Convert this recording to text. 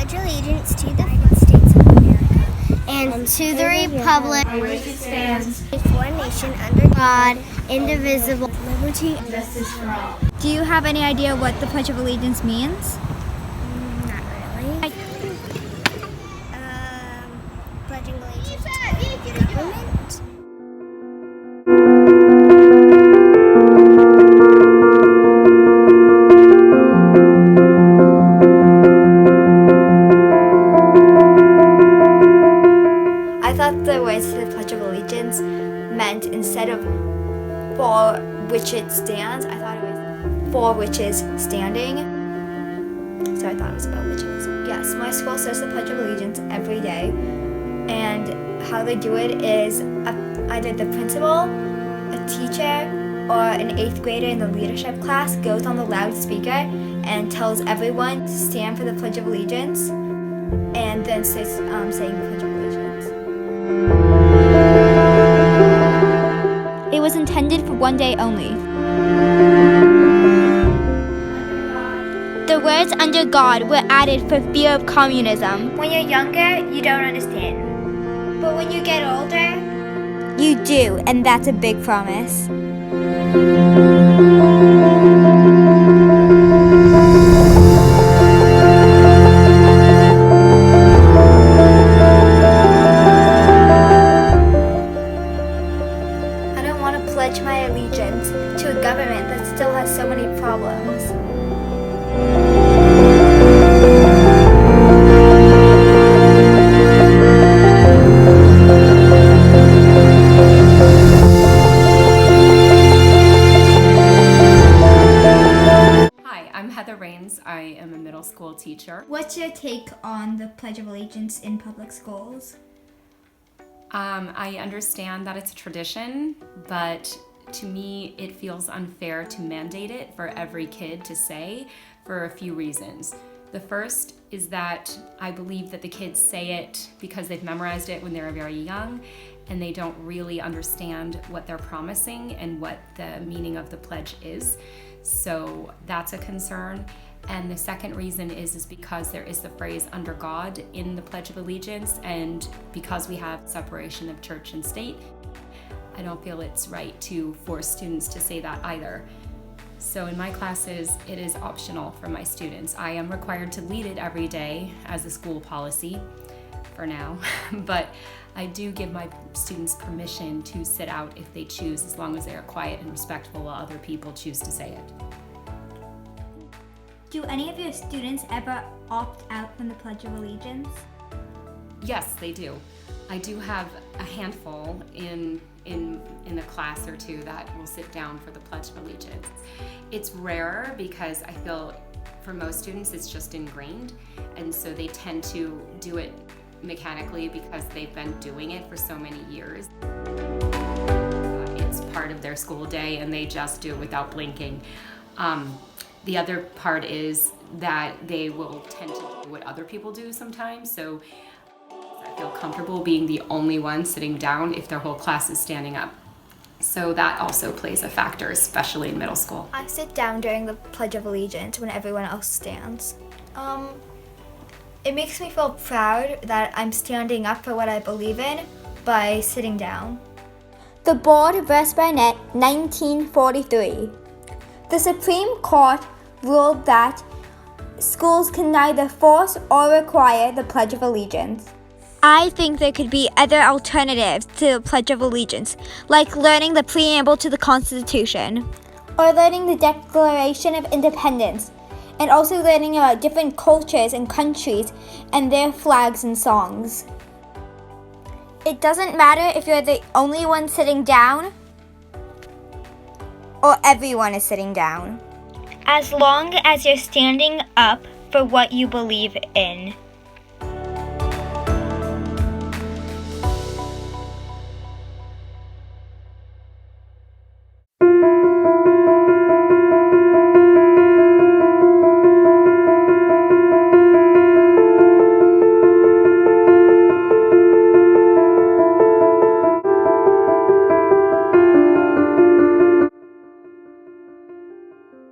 pledge allegiance to the United States of America and to the republic for which it stands, one nation under God, indivisible, liberty and justice for all. Do you have any idea what the Pledge of Allegiance means? Not really. Pledging allegiance to the government. I thought the words to the Pledge of Allegiance meant instead of for which it stands, I thought it was for which is standing. So I thought it was about witches. Yes, my school says the Pledge of Allegiance every day. And how they do it is either the principal, a teacher, or an 8th grader in the leadership class goes on the loudspeaker and tells everyone to stand for the Pledge of Allegiance and then starts saying the Pledge of Allegiance. It was intended for one day only. The words "under God" were added for fear of communism. When you're younger, you don't understand. But when you get older, you do, and that's a big promise. I don't want to pledge my allegiance to a government that still has so many problems. Hi, I'm Heather Rains. I am a middle school teacher. What's your take on the Pledge of Allegiance in public schools? I understand that it's a tradition, but to me it feels unfair to mandate it for every kid to say for a few reasons. The first is that I believe that the kids say it because they've memorized it when they were very young and they don't really understand what they're promising and what the meaning of the pledge is. So that's a concern. And the second reason is because there is the phrase "under God" in the Pledge of Allegiance, and because we have separation of church and state, I don't feel it's right to force students to say that either. So in my classes, it is optional for my students. I am required to lead it every day as a school policy for now, but I do give my students permission to sit out if they choose, as long as they are quiet and respectful while other people choose to say it. Do any of your students ever opt out from the Pledge of Allegiance? Yes, they do. I do have a handful in a class or two that will sit down for the Pledge of Allegiance. It's rarer because I feel for most students it's just ingrained, and so they tend to do it mechanically because they've been doing it for so many years. It's part of their school day and they just do it without blinking. The other part is that they will tend to do what other people do sometimes, so I feel comfortable being the only one sitting down if their whole class is standing up. So that also plays a factor, especially in middle school. I sit down during the Pledge of Allegiance when everyone else stands. It makes me feel proud that I'm standing up for what I believe in by sitting down. The Board v. Barnett, 1943. The Supreme Court ruled that schools can neither force or require the Pledge of Allegiance. I think there could be other alternatives to the Pledge of Allegiance, like learning the preamble to the Constitution, or learning the Declaration of Independence, and also learning about different cultures and countries and their flags and songs. It doesn't matter if you're the only one sitting down or everyone is sitting down, as long as you're standing up for what you believe in.